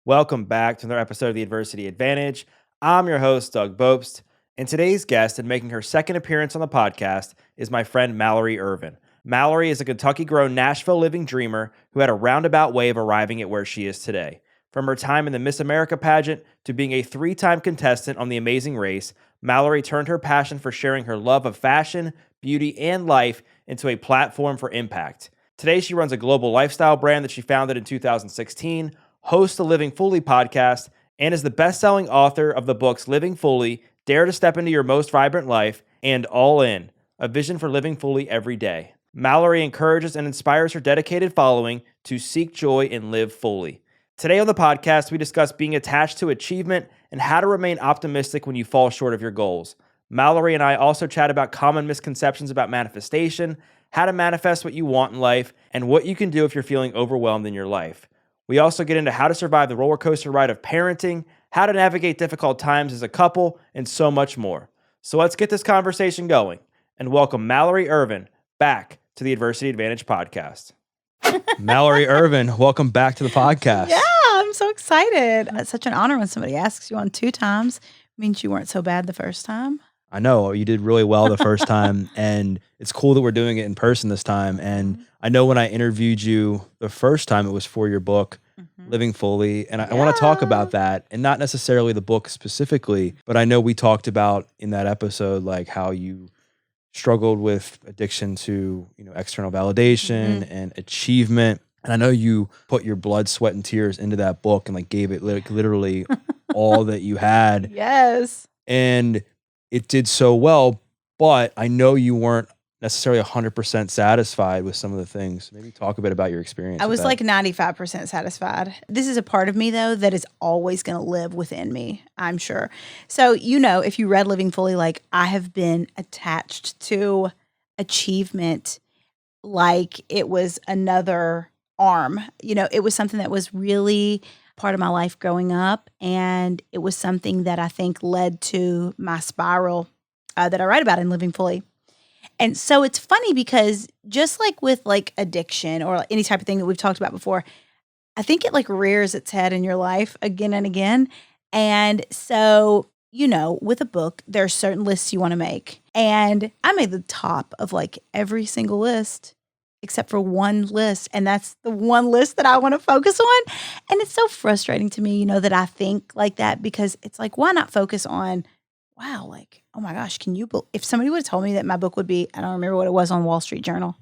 Welcome back to another episode of the Adversity Advantage. I'm your host, Doug Bopst, and today's guest, and making her second appearance on the podcast, is my friend Mallory Ervin. Mallory is a Kentucky-grown Nashville living dreamer who had a roundabout way of arriving at where she is today. From her time in the Miss America pageant to being a three-time contestant on The Amazing Race, Mallory turned her passion for sharing her love of fashion, beauty, and life into a platform for impact. Today, she runs a global lifestyle brand that she founded in 2016, hosts the Living Fully podcast, and is the best-selling author of the books Living Fully, Dare to Step into Your Most Vibrant Life, and All In, a vision for living fully every day. Mallory encourages and inspires her dedicated following to seek joy and live fully. Today on the podcast, we discuss being attached to achievement and how to remain optimistic when you fall short of your goals. Mallory and I also chat about common misconceptions about manifestation, how to manifest what you want in life, and what you can do if you're feeling overwhelmed in your life. We also get into how to survive the roller coaster ride of parenting, how to navigate difficult times as a couple, and so much more. So let's get this conversation going and welcome Mallory Ervin back to the Adversity Advantage podcast. Mallory Ervin, welcome back to the podcast. Yeah, I'm so excited. It's such an honor when somebody asks you on 2 times. It means you weren't so bad the first time. I know you did really well the first time, and it's cool that we're doing it in person this time. And I know when I interviewed you the first time, it was for your book, Living Fully. And I want to talk about that, and not necessarily the book specifically, but I know we talked about in that episode, like how you struggled with addiction to, external validation and achievement. And I know you put your blood, sweat, and tears into that book and like gave it literally all that you had. Yes. And it did so well, but I know you weren't necessarily 100% satisfied with some of the things. Maybe talk a bit about your experience. I was like 95% satisfied. This is a part of me, though, that is always going to live within me, I'm sure. So, if you read Living Fully, like I have been attached to achievement like it was another arm. It was something that was really part of my life growing up, and it was something that I think led to my spiral that I write about in Living Fully. And so it's funny because just like with like addiction or any type of thing that we've talked about before, I think it like rears its head in your life again and again. And so, with a book, there are certain lists you want to make. And I made the top of like every single list except for one list. And that's the one list that I want to focus on. And it's so frustrating to me, that I think like that, because it's like, why not focus on, wow, like, oh my gosh, if somebody would have told me that my book would be, I don't remember what it was on Wall Street Journal,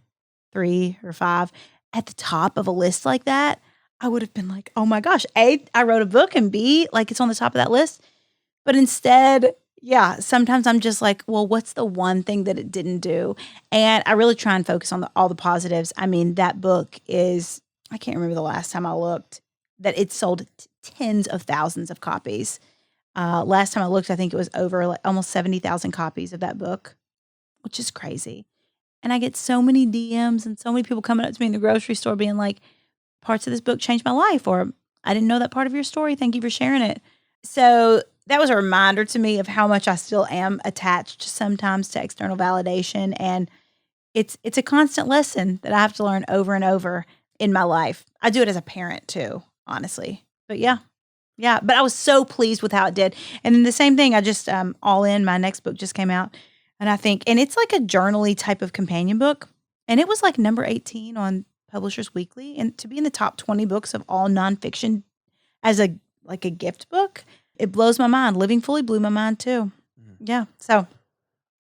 3 or 5, at the top of a list like that, I would have been like, oh my gosh, A, I wrote a book, and B, like it's on the top of that list. But instead, yeah, sometimes I'm just like, well, what's the one thing that it didn't do? And I really try and focus on all the positives. I mean, that book is, I can't remember the last time I looked, that it sold tens of thousands of copies. Last time I looked, I think it was over like almost 70,000 copies of that book, which is crazy. And I get so many DMs and so many people coming up to me in the grocery store being like, parts of this book changed my life, or I didn't know that part of your story. Thank you for sharing it. So that was a reminder to me of how much I still am attached sometimes to external validation. And it's a constant lesson that I have to learn over and over in my life. I do it as a parent too, honestly. But yeah, but I was so pleased with how it did. And then the same thing, I just, All In, my next book just came out. And I think, and it's like a journaly type of companion book. And it was like number 18 on Publishers Weekly. And to be in the top 20 books of all nonfiction as a gift book, it blows my mind. Living Fully blew my mind too. Yeah. So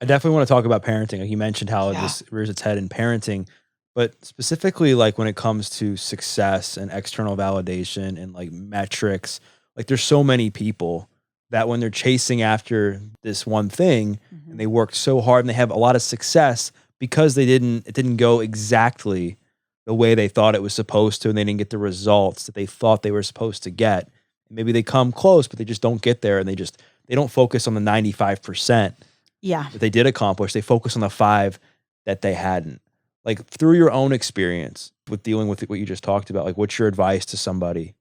I definitely want to talk about parenting. Like you mentioned how this rears its head in parenting, but specifically like when it comes to success and external validation and like metrics, like there's so many people that when they're chasing after this one thing and they worked so hard and they have a lot of success because it didn't go exactly the way they thought it was supposed to, and they didn't get the results that they thought they were supposed to get. Maybe they come close, but they just don't get there, and they don't focus on the 95% that they did accomplish. They focus on the 5 that they hadn't. Like through your own experience with dealing with what you just talked about, like what's your advice to somebody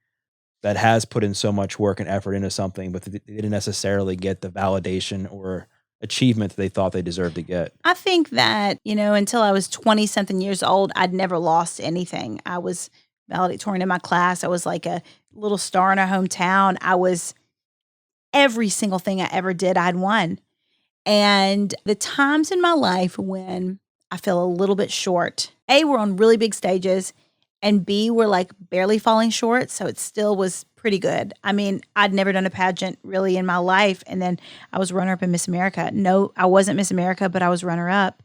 that has put in so much work and effort into something, but they didn't necessarily get the validation or achievement that they thought they deserved to get? I think that, until I was 20 something years old, I'd never lost anything. I was valedictorian in my class. I was like a little star in our hometown. I was every single thing I ever did, I'd won. And the times in my life when I feel a little bit short, A, we're on really big stages, and B, we're like barely falling short. So it still was pretty good. I mean, I'd never done a pageant really in my life. And then I was runner up in Miss America. No, I wasn't Miss America, but I was runner up.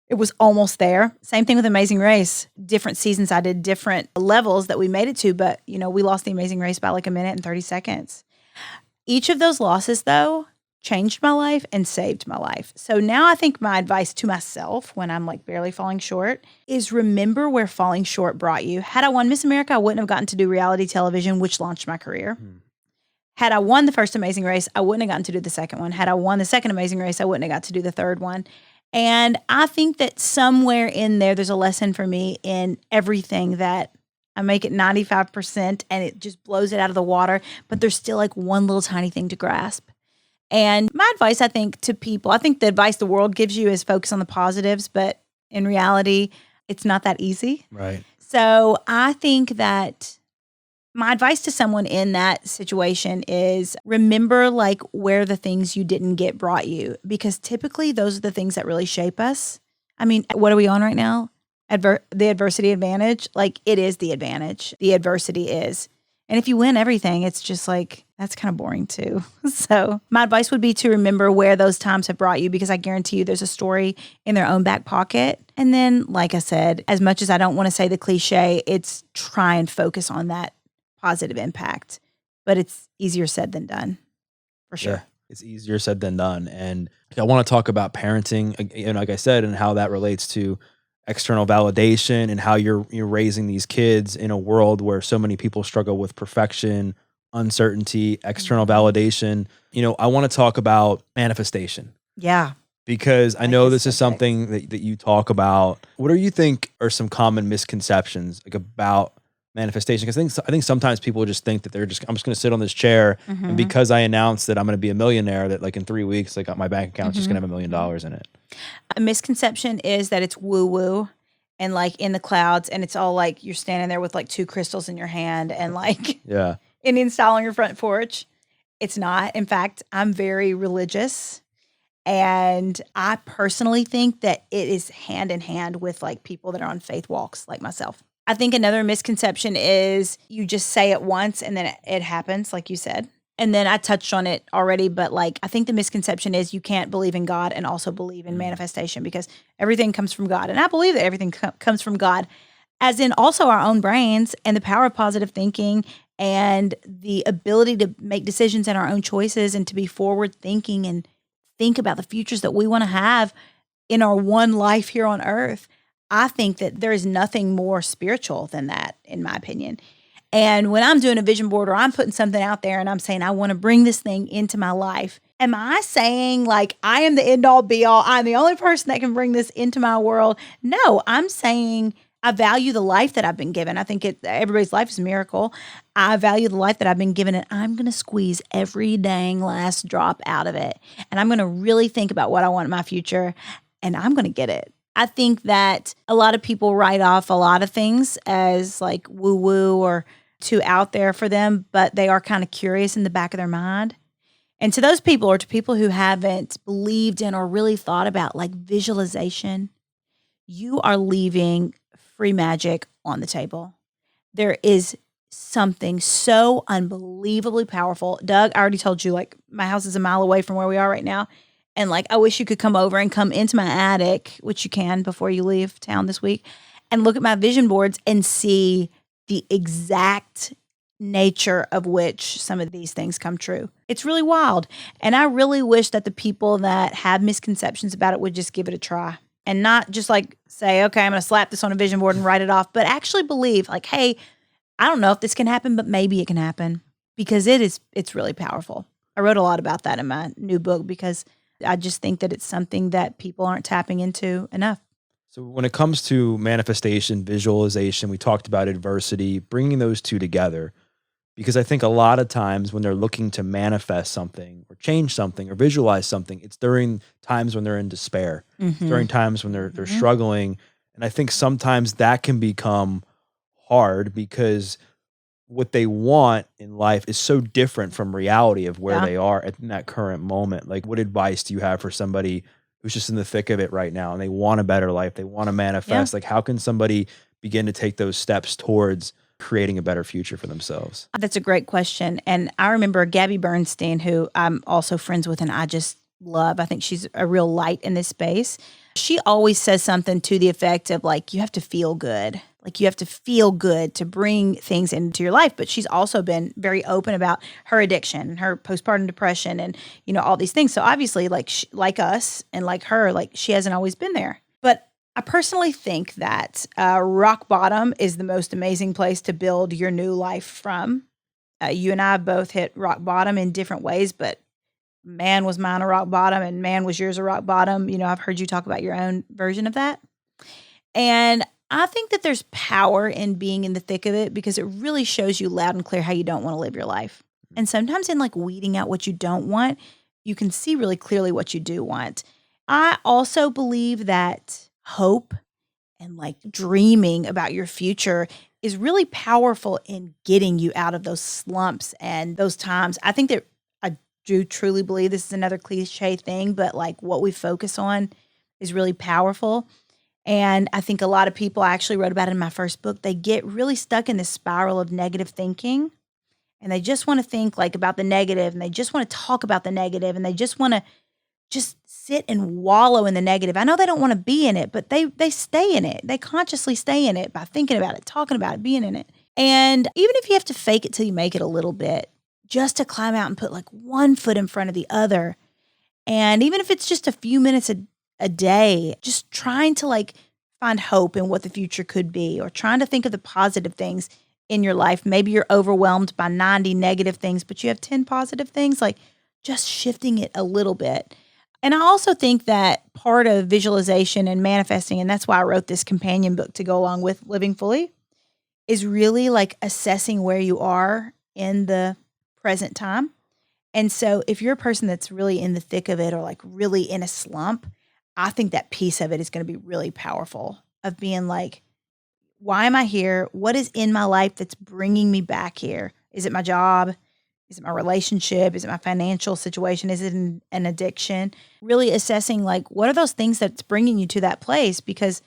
It was almost there. Same thing with Amazing Race. Different seasons, I did different levels that we made it to, but we lost the Amazing Race by like a minute and 30 seconds. Each of those losses, though, changed my life and saved my life. So now I think my advice to myself when I'm like barely falling short is remember where falling short brought you. Had I won Miss America, I wouldn't have gotten to do reality television, which launched my career. Had I won the first Amazing Race, I wouldn't have gotten to do the second one. Had I won the second Amazing Race, I wouldn't have got to do the third one. And I think that somewhere in there's a lesson for me in everything that I make it 95% and it just blows it out of the water. But there's still like one little tiny thing to grasp. And my advice, I think, to people, I think the advice the world gives you is focus on the positives. But in reality, it's not that easy. Right. So I think that my advice to someone in that situation is remember like where the things you didn't get brought you, because typically those are the things that really shape us. I mean, what are we on right now? The adversity advantage. Like it is the advantage. The adversity is. And if you win everything, it's just like, that's kind of boring too. So my advice would be to remember where those times have brought you, because I guarantee you there's a story in their own back pocket. And then, like I said, as much as I don't want to say the cliche, it's try and focus on that positive impact, but it's easier said than done, for sure. Yeah, it's easier said than done. And I want to talk about parenting, and like I said, and how that relates to external validation and how you're raising these kids in a world where so many people struggle with perfection, uncertainty, external validation. I want to talk about manifestation. Yeah. Because I know this is something that you talk about. What do you think are some common misconceptions like about manifestation? Because I think sometimes people just think that I'm just going to sit on this chair, and because I announced that I'm going to be a millionaire, that like in 3 weeks, like my bank account's just going to have $1 million in it. A misconception is that it's woo woo and like in the clouds, and it's all like you're standing there with like 2 crystals in your hand and like Indian style on your front porch. It's not. In fact, I'm very religious, and I personally think that it is hand in hand with like people that are on faith walks like myself. I think another misconception is you just say it once and then it happens, like you said. And then I touched on it already, but like I think the misconception is you can't believe in God and also believe in manifestation, because everything comes from God. And I believe that everything comes from God, as in also our own brains and the power of positive thinking and the ability to make decisions and our own choices and to be forward thinking and think about the futures that we want to have in our one life here on earth. I think that there is nothing more spiritual than that, in my opinion. And when I'm doing a vision board or I'm putting something out there and I'm saying, I want to bring this thing into my life, am I saying like I am the end all be all? I'm the only person that can bring this into my world? No, I'm saying I value the life that I've been given. I think everybody's life is a miracle. I value the life that I've been given, and I'm going to squeeze every dang last drop out of it. And I'm going to really think about what I want in my future, and I'm going to get it. I think that a lot of people write off a lot of things as like woo-woo or too out there for them, but they are kind of curious in the back of their mind. And to those people, or to people who haven't believed in or really thought about like visualization, you are leaving free magic on the table. There is something so unbelievably powerful. Doug, I already told you, like my house is a mile away from where we are right now. And like, I wish you could come over and come into my attic, which you can before you leave town this week, and look at my vision boards and see the exact nature of which some of these things come true. It's really wild. And I really wish that the people that have misconceptions about it would just give it a try and not just like say, okay, I'm going to slap this on a vision board and write it off, but actually believe like, hey, I don't know if this can happen, but maybe it can happen, because it's really powerful. I wrote a lot about that in my new book because I just think that it's something that people aren't tapping into enough. So when it comes to manifestation, visualization, we talked about adversity, bringing those two together, because I think a lot of times when they're looking to manifest something or change something or visualize something, it's during times when they're in despair, during times when they're struggling. And I think sometimes that can become hard because what they want in life is so different from reality of where Yeah. they are in that current moment. Like, what advice do you have for somebody who's just in the thick of it right now and they want a better life? They want to Yeah. manifest. Like, how can somebody begin to take those steps towards creating a better future for themselves? That's a great question. And I remember Gabby Bernstein, who I'm also friends with and I just love. I think she's a real light in this space. She always says something to the effect of like, you have to feel good. Like you have to feel good to bring things into your life. But she's also been very open about her addiction, her postpartum depression, and all these things. So obviously, like us and like her, like she hasn't always been there. But I personally think that rock bottom is the most amazing place to build your new life from. You and I both hit rock bottom in different ways, but man, was mine a rock bottom and man, was yours a rock bottom. I've heard you talk about your own version of that. And I think that there's power in being in the thick of it because it really shows you loud and clear how you don't want to live your life. And sometimes in like weeding out what you don't want, you can see really clearly what you do want. I also believe that hope and like dreaming about your future is really powerful in getting you out of those slumps and those times. I think that I do truly believe this is another cliche thing, but like what we focus on is really powerful. And I think a lot of people, I actually wrote about it in my first book, they get really stuck in this spiral of negative thinking and they just want to think like about the negative and they just want to talk about the negative and they just want to just sit and wallow in the negative. I know they don't want to be in it, but they stay in it. They consciously stay in it by thinking about it, talking about it, being in it. And even if you have to fake it till you make it a little bit, just to climb out and put like one foot in front of the other. And even if it's just a few minutes a day, just trying to like find hope in what the future could be or trying to think of the positive things in your life. Maybe you're overwhelmed by 90 negative things, but you have 10 positive things, like just shifting it a little bit. And I also think that part of visualization and manifesting, and that's why I wrote this companion book to go along with Living Fully, is really like assessing where you are in the present time. And so if you're a person that's really in the thick of it or like really in a slump, I think that piece of it is going to be really powerful of being like, why am I here? What is in my life that's bringing me back here? Is it my job? Is it my relationship? Is it my financial situation? Is it an addiction? Really assessing like, what are those things that's bringing you to that place? Because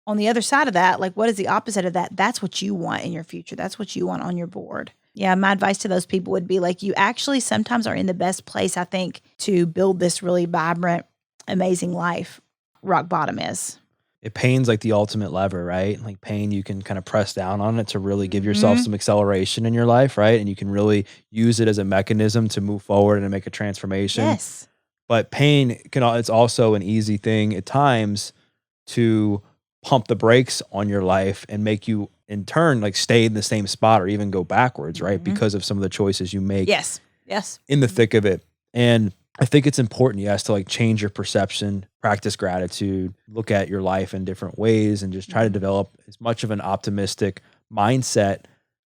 on the other side of that, like what is the opposite of that? That's what you want in your future. That's what you want on your board. Yeah, my advice to those people would be like, you actually sometimes are in the best place, I think, to build this really vibrant, amazing life. Rock bottom is. Pain's like the ultimate lever, right? Like pain, you can kind of press down on it to really give yourself some acceleration in your life, right? And you can really use it as a mechanism to move forward and make a transformation. Yes. But pain it's also an easy thing at times to pump the brakes on your life and make you in turn like stay in the same spot or even go backwards, right? Because of some of the choices you make Yes. Yes. in the thick of it. And I think it's important, yes, to like change your perception, practice gratitude, look at your life in different ways, and just try to develop as much of an optimistic mindset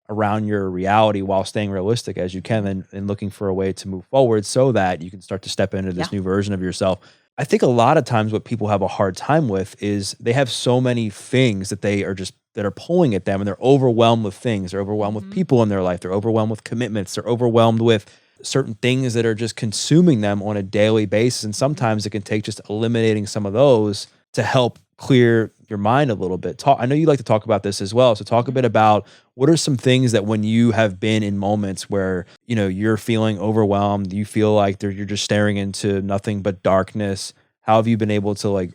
around your reality while staying realistic as you can and looking for a way to move forward so that you can start to step into this new version of yourself. I think a lot of times what people have a hard time with is they have so many things that that are pulling at them and they're overwhelmed with things. They're overwhelmed with people in their life. They're overwhelmed with commitments. They're overwhelmed with certain things that are just consuming them on a daily basis. And sometimes it can take just eliminating some of those to help clear your mind a little bit. I know you like to talk about this as well. So talk a bit about what are some things that when you have been in moments where, you're feeling overwhelmed, you feel like you're just staring into nothing but darkness. How have you been able to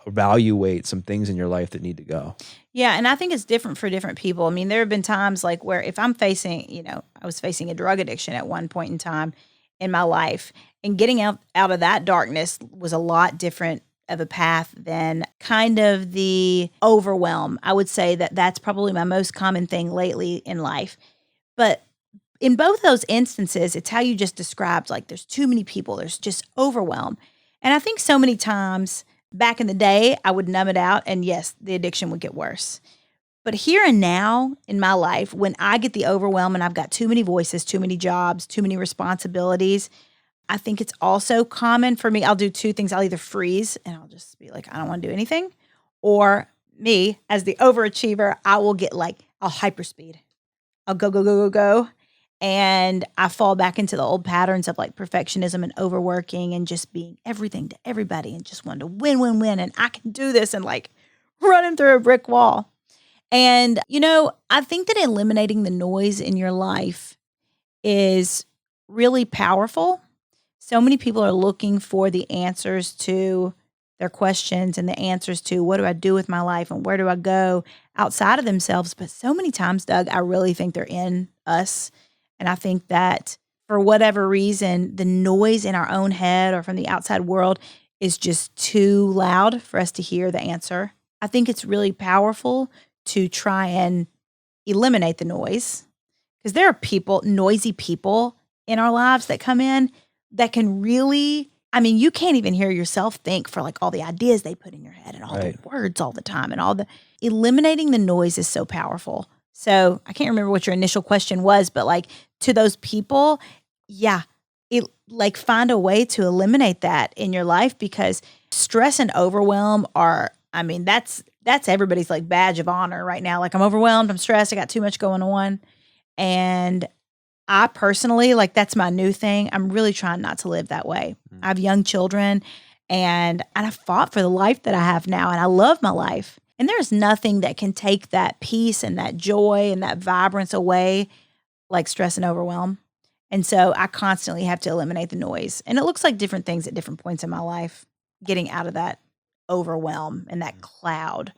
evaluate some things in your life that need to go? Yeah, and I think it's different for different people. I mean, there have been times like where if I'm facing, I was facing a drug addiction at one point in time in my life, and getting out of that darkness was a lot different of a path than kind of the overwhelm. I would say that that's probably my most common thing lately in life. But in both those instances, it's how you just described, like there's too many people, there's just overwhelm. And I think so many times back in the day, I would numb it out and yes, the addiction would get worse. But here and now in my life, when I get the overwhelm and I've got too many voices, too many jobs, too many responsibilities, I think it's also common for me. I'll do two things. I'll either freeze and I'll just be like, I don't want to do anything, or me as the overachiever, I will get like, I'll hyperspeed. I'll go, go, go, go, go. And I fall back into the old patterns of like perfectionism and overworking and just being everything to everybody and just wanting to win, win, win. And I can do this and like running through a brick wall. And, I think that eliminating the noise in your life is really powerful. So many people are looking for the answers to their questions and the answers to what do I do with my life and where do I go outside of themselves. But so many times, Doug, I really think they're in us. And I think that for whatever reason, the noise in our own head or from the outside world is just too loud for us to hear the answer. I think it's really powerful to try and eliminate the noise because there are noisy people in our lives that come in that can really, you can't even hear yourself think for like all the ideas they put in your head and all the words all the time and eliminating the noise is so powerful. So I can't remember what your initial question was, but like to those people, find a way to eliminate that in your life because stress and overwhelm that's everybody's like badge of honor right now. Like I'm overwhelmed, I'm stressed, I got too much going on. And I personally, like that's my new thing. I'm really trying not to live that way. I have young children and I fought for the life that I have now and I love my life. And there's nothing that can take that peace and that joy and that vibrance away like stress and overwhelm. And so I constantly have to eliminate the noise. And it looks like different things at different points in my life, getting out of that overwhelm and that cloud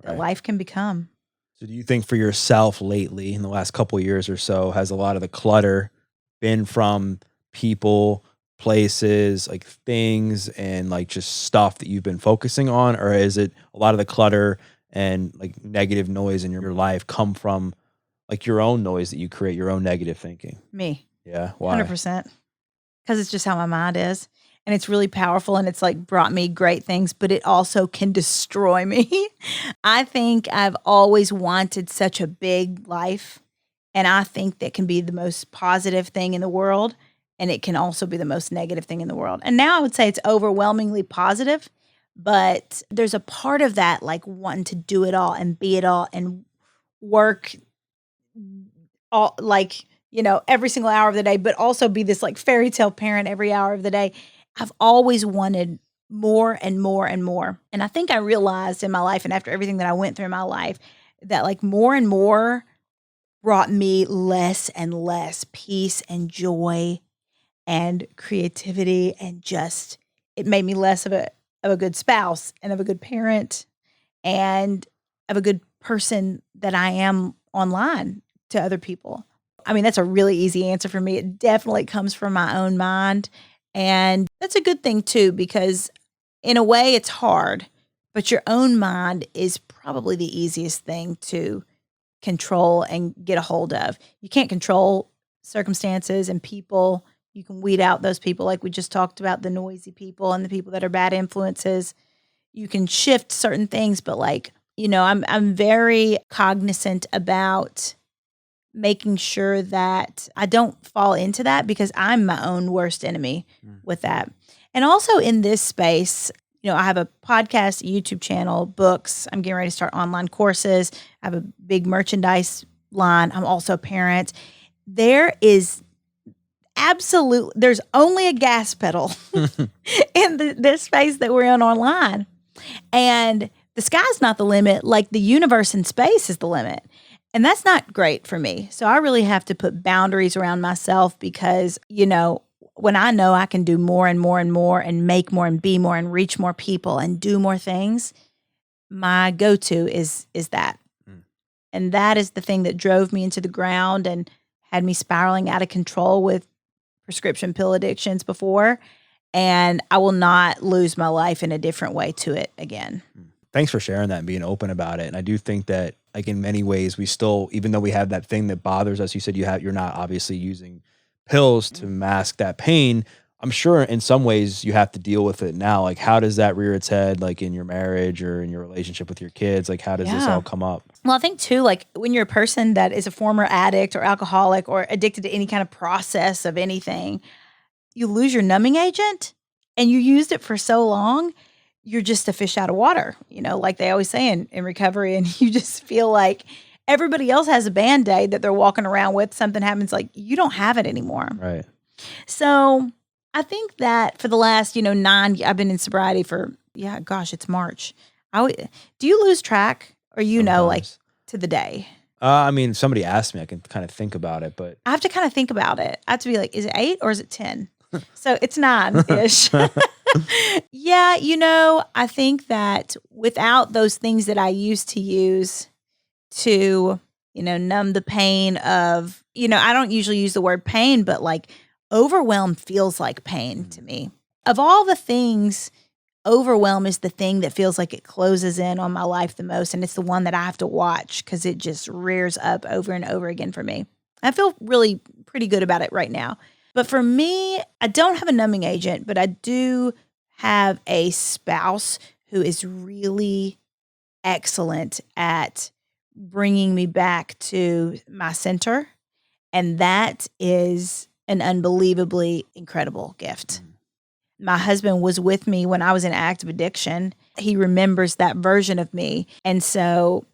that life can become. So do you think for yourself lately in the last couple of years or so, has a lot of the clutter been from people, places, like things and like just stuff that you've been focusing on? Or is it a lot of the clutter and like negative noise in your life come from like your own noise that you create, your own negative thinking? Me. Yeah. Why? 100%. Because it's just how my mind is. And it's really powerful and it's like brought me great things, but it also can destroy me. I think I've always wanted such a big life. And I think that can be the most positive thing in the world. And it can also be the most negative thing in the world. And now I would say it's overwhelmingly positive, but there's a part of that like wanting to do it all and be it all and work all like, every single hour of the day, but also be this like fairy tale parent every hour of the day. I've always wanted more and more and more. And I think I realized in my life and after everything that I went through in my life that like more and more brought me less and less peace and joy and creativity and just it made me less of a good spouse and of a good parent and of a good person that I am online to other people. That's a really easy answer for me. It definitely comes from my own mind. And that's a good thing too, because in a way it's hard, but your own mind is probably the easiest thing to control and get a hold of. You can't control circumstances and people. You can weed out those people like we just talked about, the noisy people and the people that are bad influences. You can shift certain things, but I'm very cognizant about making sure that I don't fall into that because I'm my own worst enemy with that. And also in this space, I have a podcast, a YouTube channel, books. I'm getting ready to start online courses. I have a big merchandise line. I'm also a parent. There's only a gas pedal in this space that we're in online. And the sky's not the limit. Like the universe and space is the limit. And that's not great for me. So I really have to put boundaries around myself because, when I know I can do more and more and more and make more and be more and reach more people and do more things, my go-to is that. And that is the thing that drove me into the ground and had me spiraling out of control with prescription pill addictions before. And I will not lose my life in a different way to it again. Thanks for sharing that and being open about it. And I do think that like in many ways we still, even though we have that thing that bothers us, you said you're not obviously using pills to mask that pain. I'm sure in some ways you have to deal with it now. Like how does that rear its head like in your marriage or in your relationship with your kids? Like how does this all come up? Well, I think too, like when you're a person that is a former addict or alcoholic or addicted to any kind of process of anything, you lose your numbing agent and you used it for so long. you're just a fish out of water, like they always say in recovery. And you just feel like everybody else has a Band-Aid that they're walking around with. Something happens, like you don't have it anymore. Right. So I think that for the last, 9, I've been in sobriety for, it's March. Do you lose track or, like Sometimes. to the day? I mean, somebody asked me, I can kind of think about it, but I have to kind of think about it. I have to be like, is it 8 or is it 10? So it's 9-ish. Yeah, I think that without those things that I used to use to, numb the pain of, I don't usually use the word pain, but like overwhelm feels like pain to me. Of all the things, overwhelm is the thing that feels like it closes in on my life the most. And it's the one that I have to watch because it just rears up over and over again for me. I feel really pretty good about it right now. But for me, I don't have a numbing agent, but I do have a spouse who is really excellent at bringing me back to my center. And that is an unbelievably incredible gift. My husband was with me when I was in active addiction. He remembers that version of me. And so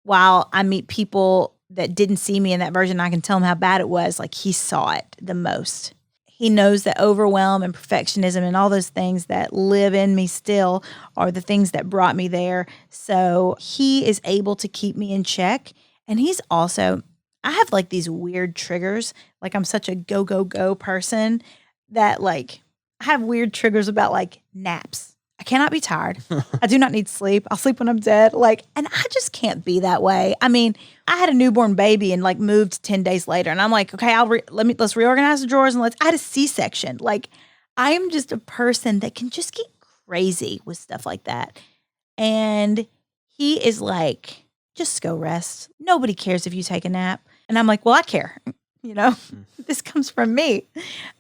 while I meet people that didn't see me in that version, I can tell him how bad it was. Like he saw it the most. He knows that overwhelm and perfectionism and all those things that live in me still are the things that brought me there. So he is able to keep me in check. And he's also, I have like these weird triggers. Like I'm such a go, go, go person that like I have weird triggers about like naps. I cannot be tired. I do not need sleep. I'll sleep when I'm dead. And I just can't be that way. I mean, I had a newborn baby and like moved 10 days later, and I'm like, okay, let's reorganize the drawers and I had a C-section. Like, I am just a person that can just get crazy with stuff like that. And he is like, just go rest. Nobody cares if you take a nap. And I'm like, well, I care. This comes from me.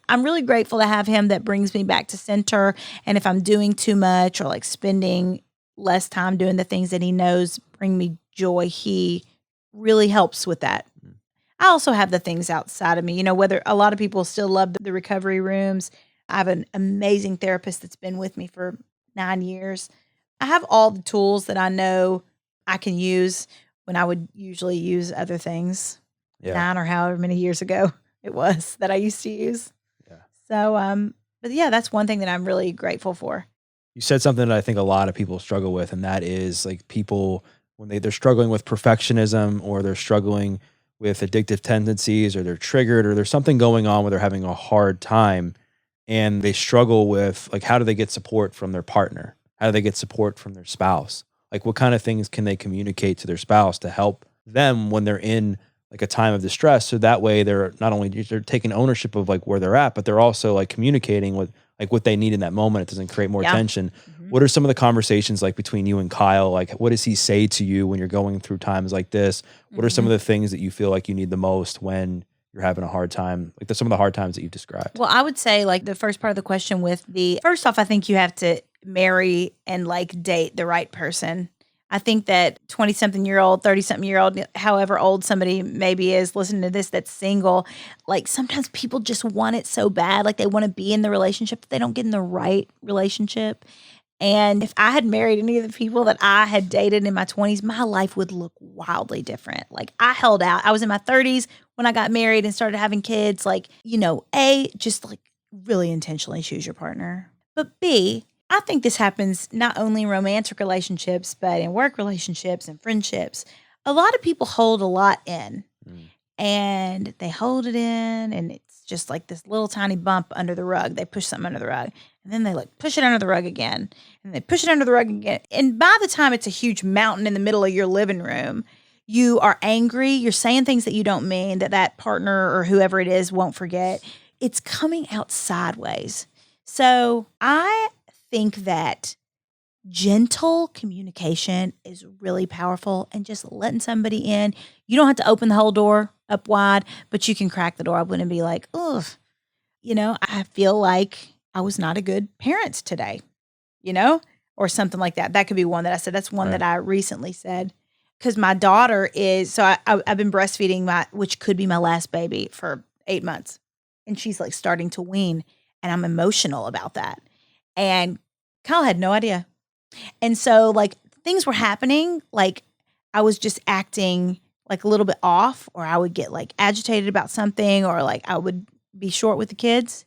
I'm really grateful to have him that brings me back to center. And if I'm doing too much or like spending less time doing the things that he knows bring me joy, he really helps with that. I also have the things outside of me, whether a lot of people still love the recovery rooms. I have an amazing therapist that's been with me for 9 years. I have all the tools that I know I can use when I would usually use other things. 9 or however many years ago it was that I used to use. Yeah. So, but yeah, that's one thing that I'm really grateful for. You said something that I think a lot of people struggle with, and that is like people when they're struggling with perfectionism or they're struggling with addictive tendencies or they're triggered or there's something going on where they're having a hard time and they struggle with like how do they get support from their partner? How do they get support from their spouse? Like what kind of things can they communicate to their spouse to help them when they're in like a time of distress, so that way they're not only they're taking ownership of like where they're at, but they're also like communicating with like what they need in that moment. It doesn't create more tension. What are some of the conversations like between you and Kyle? Like what does he say to you when you're going through times like this? What are some of the things that you feel like you need the most when you're having a hard time? Like some of the hard times that you've described. Well, I would say like the first part of the question with first off, I think you have to marry and like date the right person. I think that 20-something-year-old, 30-something-year-old, however old somebody maybe is listening to this that's single, like sometimes people just want it so bad. Like they want to be in the relationship, but they don't get in the right relationship. And if I had married any of the people that I had dated in my 20s, my life would look wildly different. Like I held out. I was in my 30s when I got married and started having kids. Like, just like really intentionally choose your partner. But B, I think this happens not only in romantic relationships, but in work relationships and friendships. A lot of people hold a lot in and they hold it in and it's just like this little tiny bump under the rug. They push something under the rug and then they like push it under the rug again and they push it under the rug again. And by the time it's a huge mountain in the middle of your living room, you are angry. You're saying things that you don't mean that partner or whoever it is won't forget. It's coming out sideways. So I think that gentle communication is really powerful and just letting somebody in. You don't have to open the whole door up wide, but you can crack the door open and be like, ugh, I feel like I was not a good parent today, or something like that. That could be one that I said. That's one that I recently said because my daughter is, so I've been breastfeeding which could be my last baby for 8 months. And she's like starting to wean and I'm emotional about that. And Kyle had no idea. And so, like, things were happening, like, I was just acting, like, a little bit off, or I would get, like, agitated about something, or, like, I would be short with the kids.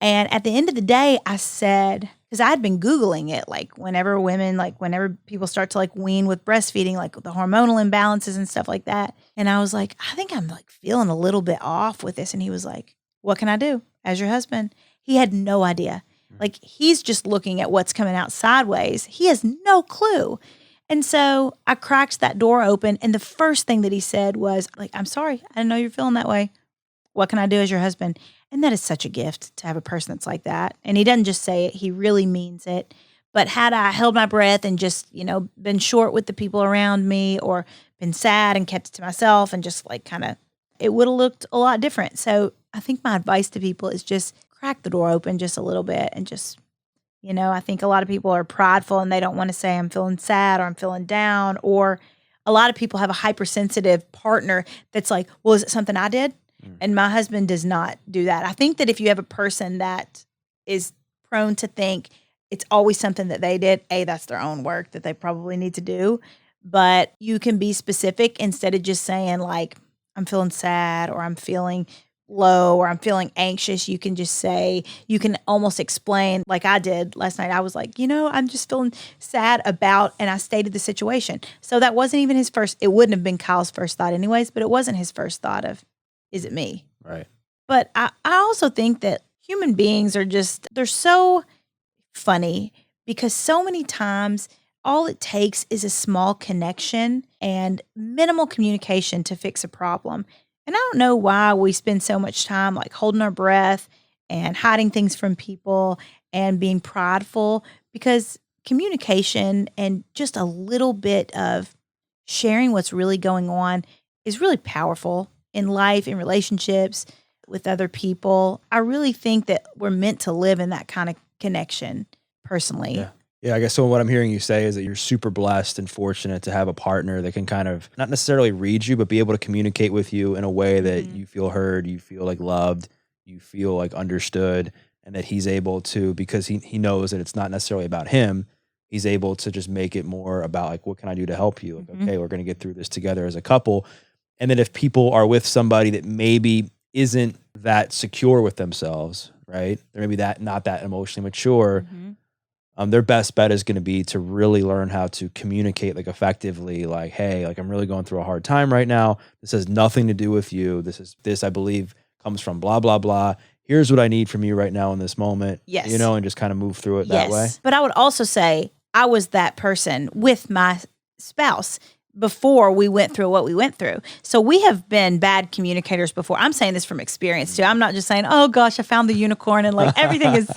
And at the end of the day, I said, because I had been Googling it, like, whenever people start to, like, wean with breastfeeding, like, the hormonal imbalances and stuff like that. And I was like, I think I'm, like, feeling a little bit off with this. And he was like, what can I do as your husband? He had no idea. Like, he's just looking at what's coming out sideways. He has no clue. And so I cracked that door open, and the first thing that he said was, like, I'm sorry, I didn't know you're feeling that way. What can I do as your husband? And that is such a gift to have a person that's like that. And he doesn't just say it, he really means it. But had I held my breath and just, been short with the people around me, or been sad and kept it to myself and just, like, kind of, it would have looked a lot different. So I think my advice to people is just crack the door open just a little bit, and just, I think a lot of people are prideful and they don't want to say I'm feeling sad or I'm feeling down. Or a lot of people have a hypersensitive partner that's like, well, is it something I did? And my husband does not do that. I think that if you have a person that is prone to think it's always something that they did, that's their own work that they probably need to do. But you can be specific instead of just saying, like, I'm feeling sad, or I'm feeling low, or I'm feeling anxious. You can just say, you can almost explain, like I did last night. I was like, I'm just feeling sad about, and I stated the situation. So that wasn't even it wouldn't have been Kyle's first thought anyways, but it wasn't his first thought of, is it me? Right. But I also think that human beings they're so funny, because so many times all it takes is a small connection and minimal communication to fix a problem. And I don't know why we spend so much time, like, holding our breath and hiding things from people and being prideful, because communication and just a little bit of sharing what's really going on is really powerful in life, in relationships, with other people. I really think that we're meant to live in that kind of connection, personally. Yeah. Yeah, I guess so. What I'm hearing you say is that you're super blessed and fortunate to have a partner that can kind of not necessarily read you, but be able to communicate with you in a way that you feel heard, you feel like loved, you feel like understood, and that he's able to, because he knows that it's not necessarily about him, he's able to just make it more about, like, what can I do to help you? Like, okay, we're going to get through this together as a couple. And then if people are with somebody that maybe isn't that secure with themselves, right? They're maybe not that emotionally mature. Their best bet is going to be to really learn how to communicate, like, effectively, like, hey, like, I'm really going through a hard time right now. This has nothing to do with you. This, I believe, comes from blah, blah, blah. Here's what I need from you right now in this moment. Yes. And just kind of move through it that way. But I would also say I was that person with my spouse before we went through what we went through. So we have been bad communicators before. I'm saying this from experience too. I'm not just saying, oh gosh, I found the unicorn and, like, everything is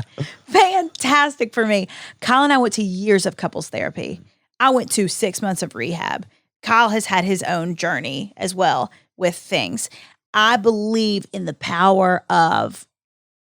fantastic for me. Kyle and I went to years of couples therapy. I went to 6 months of rehab. Kyle has had his own journey as well with things. I believe in the power of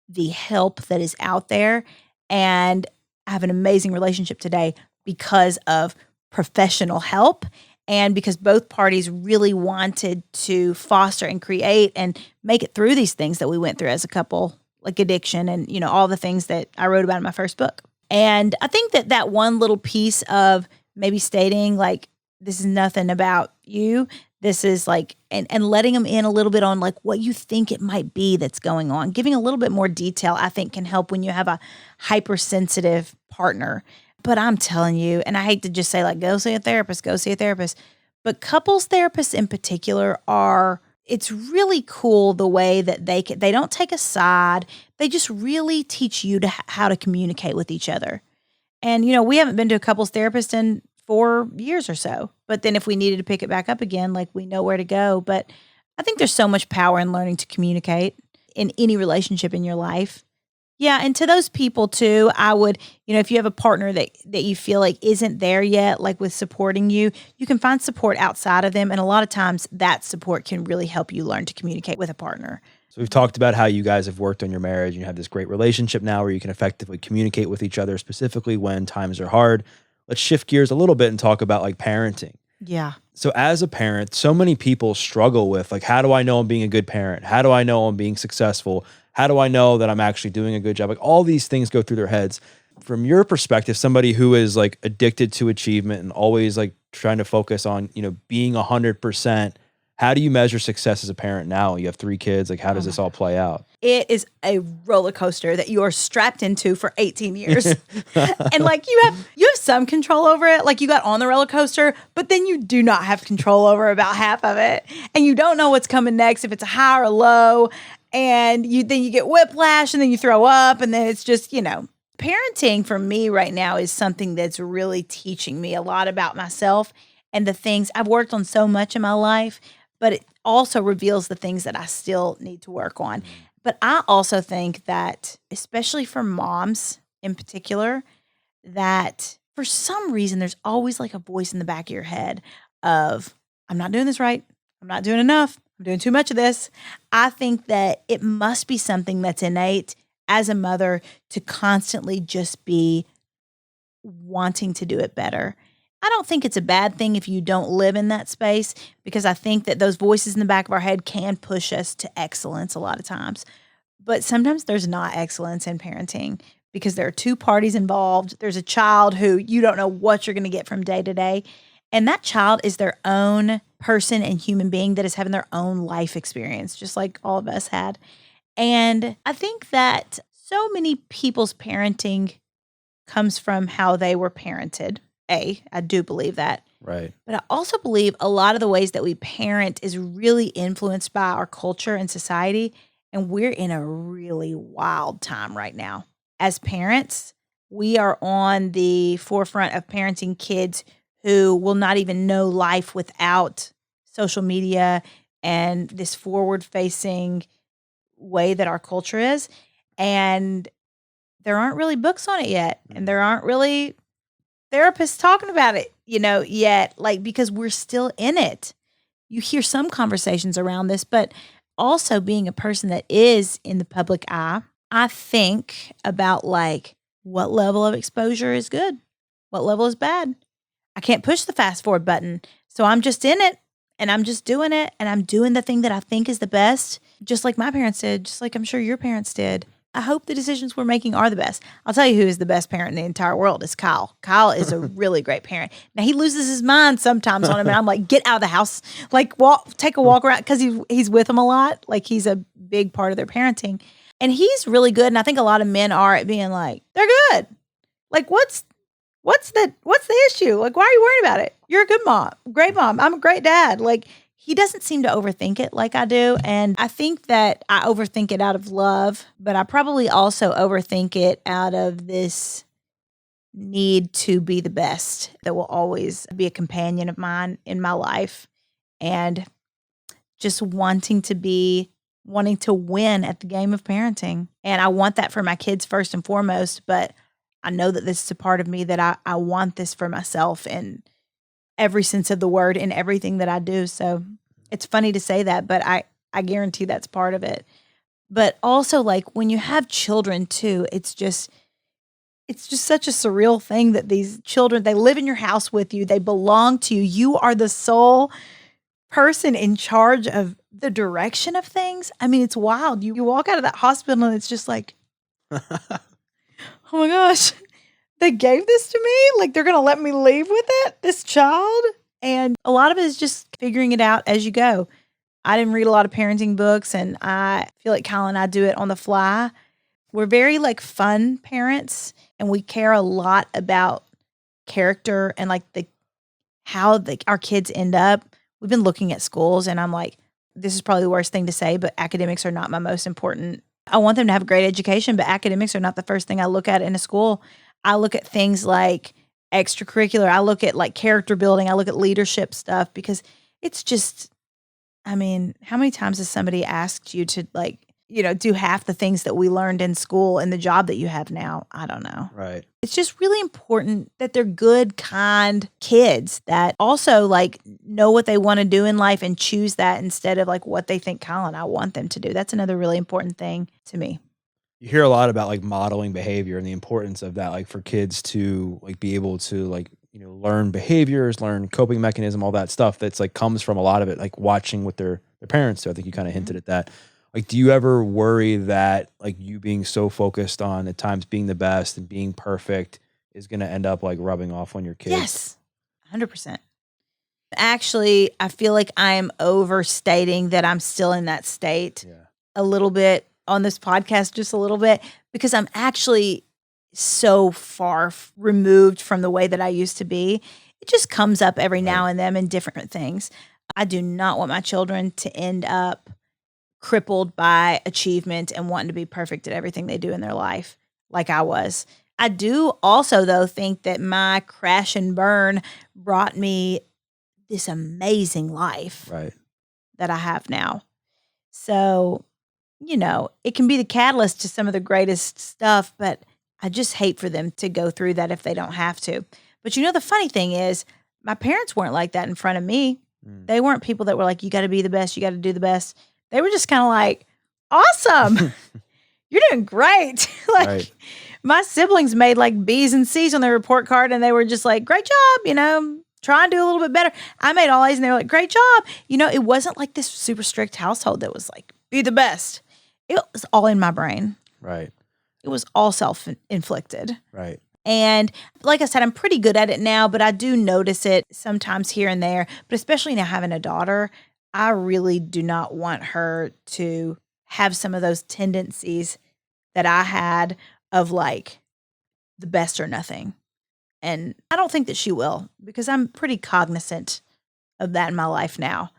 the help that is out there. And I have an amazing relationship today because of professional help, and because both parties really wanted to foster and create and make it through these things that we went through as a couple, like addiction and, all the things that I wrote about in my first book. And I think that one little piece of maybe stating, like, this is nothing about you, this is like, and letting them in a little bit on, like, what you think it might be that's going on, giving a little bit more detail, I think can help when you have a hypersensitive partner. But I'm telling you, and I hate to just say, like, go see a therapist, but couples therapists in particular it's really cool the way that they don't take a side. They just really teach you how to communicate with each other. And, we haven't been to a couples therapist in 4 years or so, but then if we needed to pick it back up again, like, we know where to go. But I think there's so much power in learning to communicate in any relationship in your life. Yeah, and to those people too, I would, if you have a partner that you feel like isn't there yet, like, with supporting you, you can find support outside of them. And a lot of times that support can really help you learn to communicate with a partner. So we've talked about how you guys have worked on your marriage and you have this great relationship now where you can effectively communicate with each other, specifically when times are hard. Let's shift gears a little bit and talk about, like, parenting. Yeah. So as a parent, so many people struggle with, like, how do I know I'm being a good parent? How do I know I'm being successful? How do I know that I'm actually doing a good job? Like, all these things go through their heads. from your perspective, somebody who is like addicted to achievement and always like trying to focus on, being 100%, how do you measure success as a parent now? You have 3 kids. Like, how does this all play out? It is a roller coaster that you are strapped into for 18 years. And like you have some control over it. Like you got on the roller coaster, but then you do not have control over about half of it. And you don't know what's coming next, if it's a high or a low. And then you get whiplash and then you throw up. And then it's just, parenting for me right now is something that's really teaching me a lot about myself and the things I've worked on so much in my life, but it also reveals the things that I still need to work on. But I also think that, especially for moms in particular, that for some reason there's always like a voice in the back of your head of, I'm not doing this right. I'm not doing enough. I'm doing too much of this. I think that it must be something that's innate as a mother to constantly just be wanting to do it better. I don't think it's a bad thing if you don't live in that space, because I think that those voices in the back of our head can push us to excellence a lot of times. But sometimes there's not excellence in parenting because there are 2 parties involved. There's a child who you don't know what you're going to get from day to day. And that child is their own person and human being that is having their own life experience, just like all of us had. And I think that so many people's parenting comes from how they were parented. I do believe that. Right. But I also believe a lot of the ways that we parent is really influenced by our culture and society. And we're in a really wild time right now. As parents, we are on the forefront of parenting kids who will not even know life without social media and this forward-facing way that our culture is. And there aren't really books on it yet. And there aren't really therapists talking about it, yet, like, because we're still in it. You hear some conversations around this, but also being a person that is in the public eye, I think about like what level of exposure is good, what level is bad. I can't push the fast forward button. So I'm just in it and I'm just doing it and I'm doing the thing that I think is the best, just like my parents did, just like I'm sure your parents did. I hope the decisions we're making are the best. I'll tell you who is the best parent in the entire world is Kyle. Kyle is a really great parent. Now, he loses his mind sometimes on him, and I'm like, get out of the house. Like, take a walk around, because he's with them a lot. Like, he's a big part of their parenting. And he's really good, and I think a lot of men are at being like, they're good. Like, what's the issue? Like, why are you worried about it? You're a good mom, great mom. I'm a great dad. Like, he doesn't seem to overthink it like I do. And I think that I overthink it out of love, but I probably also overthink it out of this need to be the best that will always be a companion of mine in my life. And just wanting to win at the game of parenting. And I want that for my kids first and foremost, but I know that this is a part of me that I want this for myself in every sense of the word in everything that I do. So it's funny to say that, but I guarantee that's part of it. But also, like, when you have children too, it's just such a surreal thing that these children, they live in your house with you. They belong to you. You are the sole person in charge of the direction of things. I mean, it's wild. You walk out of that hospital and it's just like, oh my gosh, they gave this to me? Like, they're going to let me leave with it, this child? And a lot of it is just figuring it out as you go. I didn't read a lot of parenting books, and I feel like Kyle and I do it on the fly. We're very like fun parents, and we care a lot about character and like how our kids end up. We've been looking at schools, and I'm like, this is probably the worst thing to say, but academics are not my most important. I want them to have a great education, but academics are not the first thing I look at in a school. I look at things like extracurricular. I look at like character building. I look at leadership stuff, because it's just, I mean, how many times has somebody asked you to like, do half the things that we learned in school in the job that you have now? I don't know. Right. It's just really important that they're good, kind kids that also like know what they want to do in life and choose that instead of like what they think Kyle and I want them to do. That's another really important thing to me. You hear a lot about like modeling behavior and the importance of that, like for kids to like be able to like, learn behaviors, learn coping mechanism, all that stuff that's like comes from a lot of it, like watching what their parents do. I think you kind of hinted at that. Like, do you ever worry that like you being so focused on at times being the best and being perfect is going to end up like rubbing off on your kids? Yes, 100%. Actually, I feel like I am overstating that I'm still in that state Yeah. a little bit on this podcast, just a little bit, because I'm actually so far removed from the way that I used to be. It just comes up every now Right. and then in different things. I do not want my children to end up crippled by achievement and wanting to be perfect at everything they do in their life like I was. I do also, though, think that my crash and burn brought me this amazing life Right. that I have now. So, it can be the catalyst to some of the greatest stuff, but I just hate for them to go through that if they don't have to. But the funny thing is, my parents weren't like that in front of me. Mm. They weren't people that were like, you got to be the best, you got to do the best. They were just kind of like, awesome, you're doing great. Like, Right. my siblings made like B's and C's on their report card, and they were just like, great job, try and do a little bit better. I made all A's, and they were like, great job. It wasn't like this super strict household that was like, be the best. It was all in my brain. Right. It was all self-inflicted. Right. And like I said, I'm pretty good at it now, but I do notice it sometimes here and there. But especially now having a daughter, I really do not want her to have some of those tendencies that I had of like the best or nothing. And I don't think that she will, because I'm pretty cognizant of that in my life now.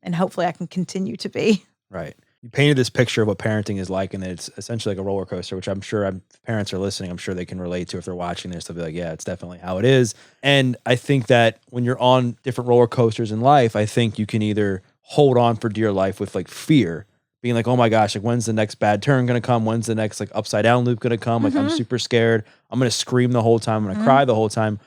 And hopefully I can continue to be. Right. You painted this picture of what parenting is like, and that it's essentially like a roller coaster, which I'm sure if parents are listening, I'm sure they can relate to if they're watching this. They'll be like, yeah, it's definitely how it is. And I think that when you're on different roller coasters in life, I think you can either hold on for dear life with like fear, being like, oh my gosh, like when's the next bad turn going to come? When's the next like upside down loop going to come? Like I'm super scared. I'm going to scream the whole time. I'm going to cry the whole time.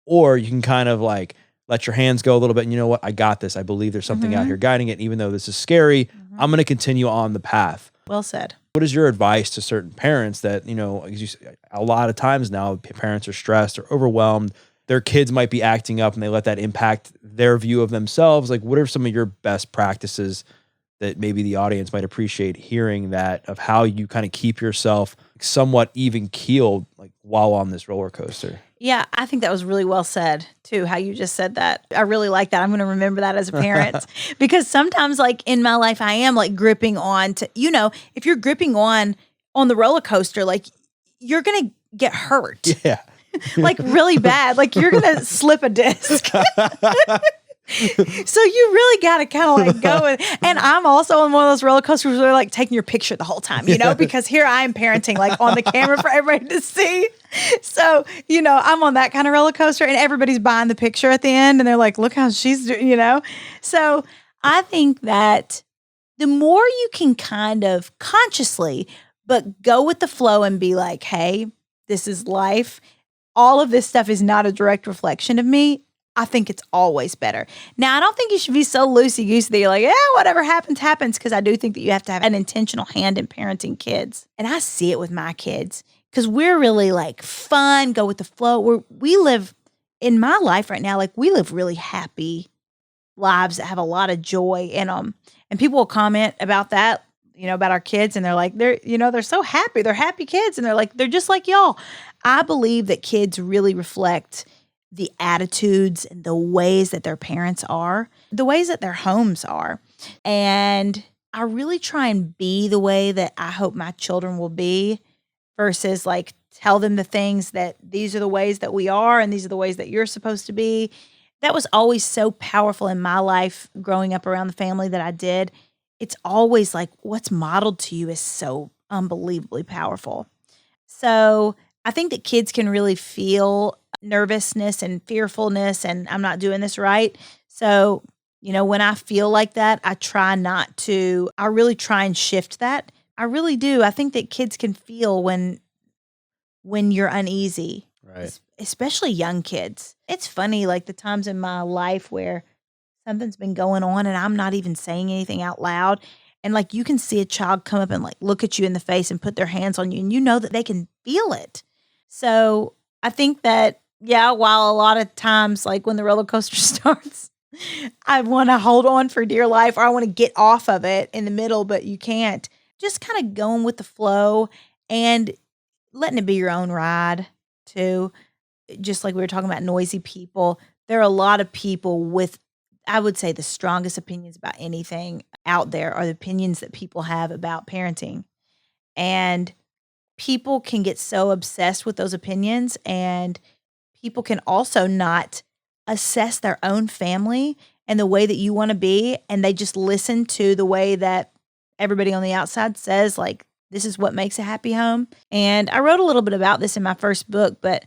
Or you can kind of like let your hands go a little bit. And you know what? I got this. I believe there's something out here guiding it. Even though this is scary, I'm going to continue on the path. Well said. What is your advice to certain parents that, a lot of times now parents are stressed or overwhelmed, their kids might be acting up and they let that impact their view of themselves? Like, what are some of your best practices that maybe the audience might appreciate hearing that of how you kind of keep yourself somewhat even keeled, like while on this roller coaster? Yeah, I think that was really well said too, how you just said that. I really like that. I'm going to remember that as a parent because sometimes like in my life, I am like gripping on to, if you're gripping on the roller coaster, like you're going to get hurt. Yeah. Like really bad. Like you're going to slip a disc. So you really got to kind of like go and I'm also on one of those roller coasters where they're like taking your picture the whole time, because here I am parenting like on the camera for everybody to see. So, I'm on that kind of roller coaster and everybody's buying the picture at the end and they're like, look how she's doing, So I think that the more you can kind of consciously, but go with the flow and be like, hey, this is life. All of this stuff is not a direct reflection of me. I think it's always better. Now, I don't think you should be so loosey-goosey that you're like, yeah, whatever happens, happens, because I do think that you have to have an intentional hand in parenting kids. And I see it with my kids because we're really like fun, go with the flow. We live, in my life right now, like we live really happy lives that have a lot of joy in them. And people will comment about that, about our kids, and they're like, they're so happy. They're happy kids. And they're like, they're just like y'all. I believe that kids really reflect the attitudes and the ways that their parents are, the ways that their homes are. And I really try and be the way that I hope my children will be versus like tell them the things that these are the ways that we are and these are the ways that you're supposed to be. That was always so powerful in my life growing up around the family that I did. It's always like what's modeled to you is so unbelievably powerful. So I think that kids can really feel nervousness and fearfulness and I'm not doing this right. So, when I feel like that, I really try and shift that. I really do. I think that kids can feel when you're uneasy, Right. Especially young kids. It's funny, like the times in my life where something's been going on and I'm not even saying anything out loud. And like you can see a child come up and like look at you in the face and put their hands on you and you know that they can feel it. So I think that, yeah, while a lot of times like when the roller coaster starts, I want to hold on for dear life, or I want to get off of it in the middle, but you can't. Just kind of going with the flow and letting it be your own ride too. Just like we were talking about noisy people, there are a lot of people with, I would say, the strongest opinions about anything out there are the opinions that people have about parenting. And people can get so obsessed with those opinions, and people can also not assess their own family and the way that you want to be, and they just listen to the way that everybody on the outside says, like, this is what makes a happy home. And I wrote a little bit about this in my first book, but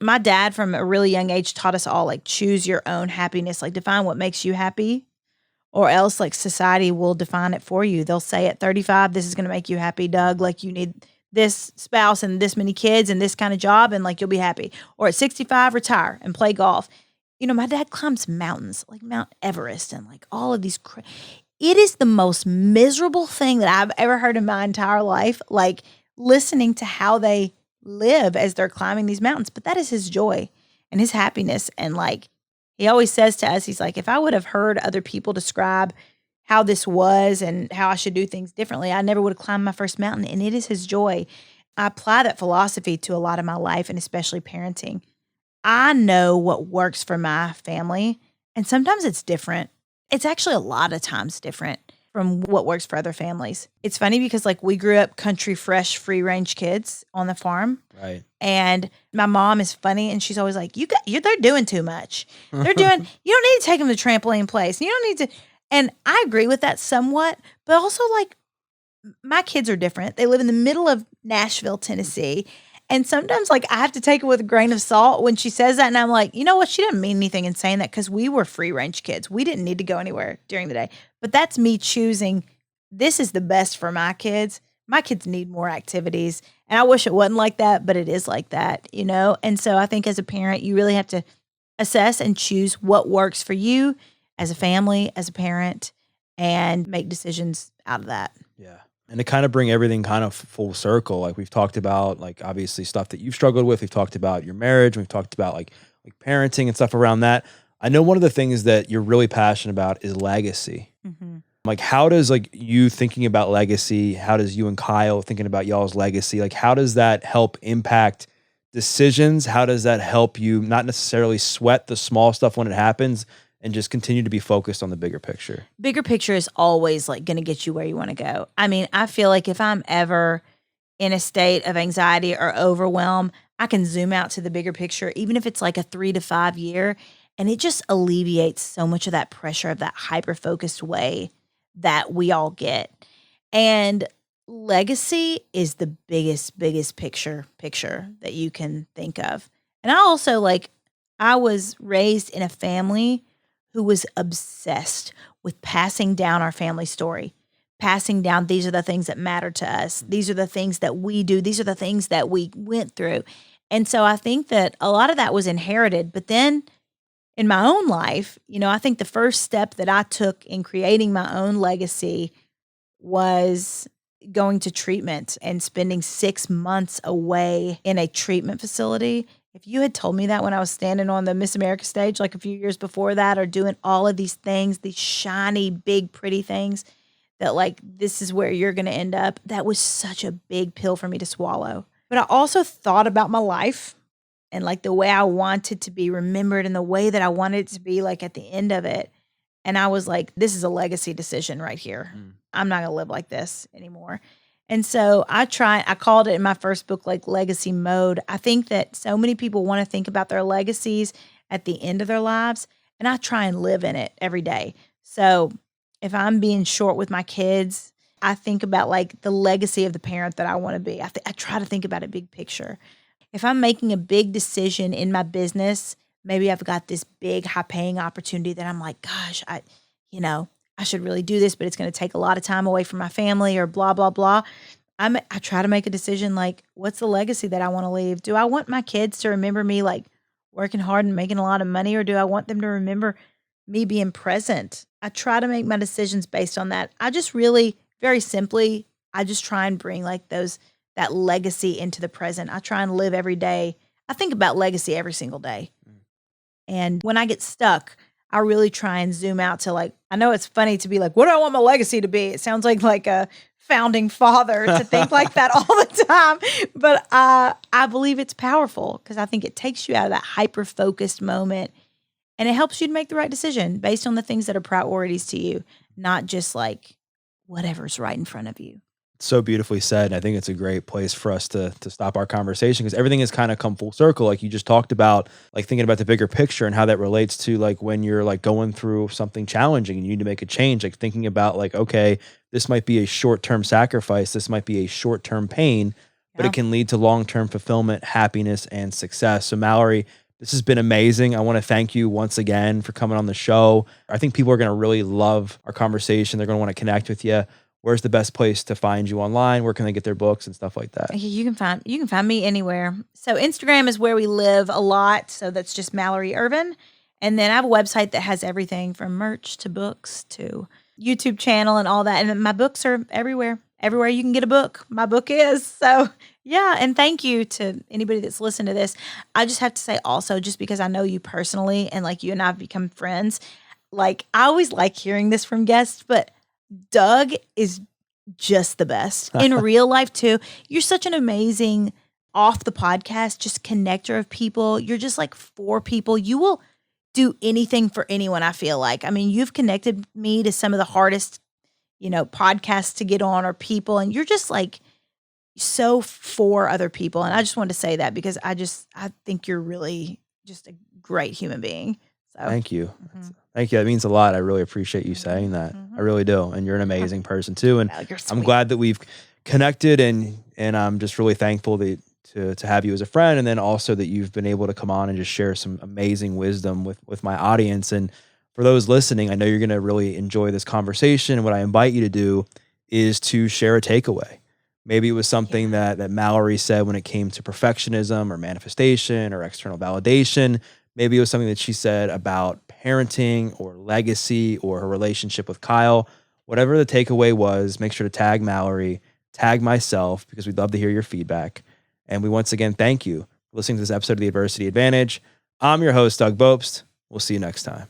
my dad from a really young age taught us all, like, choose your own happiness, like define what makes you happy, or else like society will define it for you. They'll say at 35, this is going to make you happy, Doug. Like, you need this spouse and this many kids and this kind of job, and like you'll be happy. Or at 65, retire and play golf. You know, my dad climbs mountains like Mount Everest and like all of these. It is the most miserable thing that I've ever heard in my entire life. Like, listening to how they live as they're climbing these mountains. But that is his joy and his happiness. And like, he always says to us, he's like, if I would have heard other people describe how this was and how I should do things differently, I never would have climbed my first mountain. And it is his joy. I apply that philosophy to a lot of my life, and especially parenting. I know what works for my family, and sometimes it's different. It's actually a lot of times different from what works for other families. It's funny because like we grew up country fresh, free range kids on the farm. Right. And my mom is funny, and she's always like, they're doing too much. They're doing, you don't need to take them to trampoline place. You don't need to. And I agree with that somewhat, but also like my kids are different. They live in the middle of Nashville, Tennessee. And sometimes like I have to take it with a grain of salt when she says that. And I'm like, you know what? She didn't mean anything in saying that, because we were free range kids. We didn't need to go anywhere during the day. But that's me choosing, this is the best for my kids. My kids need more activities. And I wish it wasn't like that, but it is like that, you know? And so I think as a parent, you really have to assess and choose what works for you as a family, as a parent, and make decisions out of that. Yeah. And to kind of bring everything kind of full circle, like we've talked about, like obviously stuff that you've struggled with. We've talked about your marriage. We've talked about like parenting and stuff around that. I know one of the things that you're really passionate about is legacy. Mm-hmm. Like, how does like you thinking about legacy, how does you and Kyle thinking about y'all's legacy, like how does that help impact decisions? How does that help you not necessarily sweat the small stuff when it happens and just continue to be focused on the bigger picture? Bigger picture is always like going to get you where you want to go. I mean, I feel like if I'm ever in a state of anxiety or overwhelm, I can zoom out to the bigger picture, even if it's like a 3 to 5 year, and it just alleviates so much of that pressure of that hyper-focused way that we all get. And legacy is the biggest picture that you can think of. And I also I was raised in a family who was obsessed with passing down our family story, passing down, these are the things that matter to us. These are the things that we do. These are the things that we went through. And so I think that a lot of that was inherited. But then in my own life, you know, I think the first step that I took in creating my own legacy was going to treatment and spending 6 months away in a treatment facility. If you had told me that when I was standing on the Miss America stage like a few years before that, or doing all of these things, these shiny, big, pretty things, that like this is where you're going to end up, that was such a big pill for me to swallow. But I also thought about my life and like the way I wanted to be remembered and the way that I wanted it to be like at the end of it. And I was like, this is a legacy decision right here. I'm not going to live like this anymore. And so I called it in my first book, like legacy mode. I think that so many people want to think about their legacies at the end of their lives, and I try and live in it every day. So if I'm being short with my kids, I think about like the legacy of the parent that I want to be. I try to think about a big picture. If I'm making a big decision in my business, maybe I've got this big high paying opportunity that I'm like, gosh, I should really do this, but it's going to take a lot of time away from my family or blah, blah, blah. I try to make a decision like, what's the legacy that I want to leave? Do I want my kids to remember me like working hard and making a lot of money, or do I want them to remember me being present? I try to make my decisions based on that. I just really, very simply, I just try and bring like that legacy into the present. I try and live every day. I think about legacy every single day. And when I get stuck, I really try and zoom out to like, I know it's funny to be like, what do I want my legacy to be? It sounds like a founding father to think like that all the time. But I believe it's powerful because I think it takes you out of that hyper-focused moment and it helps you to make the right decision based on the things that are priorities to you, not just like whatever's right in front of you. So beautifully said. And I think it's a great place for us to stop our conversation because everything has kind of come full circle. Like you just talked about, like thinking about the bigger picture and how that relates to like when you're like going through something challenging and you need to make a change, like thinking about like, okay, this might be a short-term sacrifice. This might be a short-term pain, but Yeah. it can lead to long-term fulfillment, happiness, and success. So Mallory, this has been amazing. I want to thank you once again for coming on the show. I think people are going to really love our conversation. They're going to want to connect with you. Where's the best place to find you online? Where can they get their books and stuff like that? You can find me anywhere. So Instagram is where we live a lot. So that's just Mallory Ervin. And then I have a website that has everything from merch to books to YouTube channel and all that. And then my books are everywhere. Everywhere you can get a book, my book is. So yeah, and thank you to anybody that's listened to this. I just have to say also, just because I know you personally and like you and I have become friends, like I always like hearing this from guests, but Doug is just the best in real life too. You're such an amazing off the podcast, just connector of people. You're just like for people. You will do anything for anyone. I feel like, I mean, you've connected me to some of the hardest, podcasts to get on or people. And you're just like so for other people. And I just wanted to say that because I think you're really just a great human being. So Thank you. Mhm. Thank you. That means a lot. I really appreciate you saying that. I really do. And you're an amazing person too. And Oh, you're I'm sweet. glad that we've connected and I'm just really thankful to have you as a friend. And then also that you've been able to come on and just share some amazing wisdom with my audience. And for those listening, I know you're going to really enjoy this conversation. And what I invite you to do is to share a takeaway. Maybe it was something that Mallory said when it came to perfectionism or manifestation or external validation. Maybe it was something that she said about parenting or legacy or her relationship with Kyle. Whatever the takeaway was, make sure to tag Mallory, tag myself, because we'd love to hear your feedback. And we once again thank you for listening to this episode of The Adversity Advantage. I'm your host, Doug Bopst. We'll see you next time.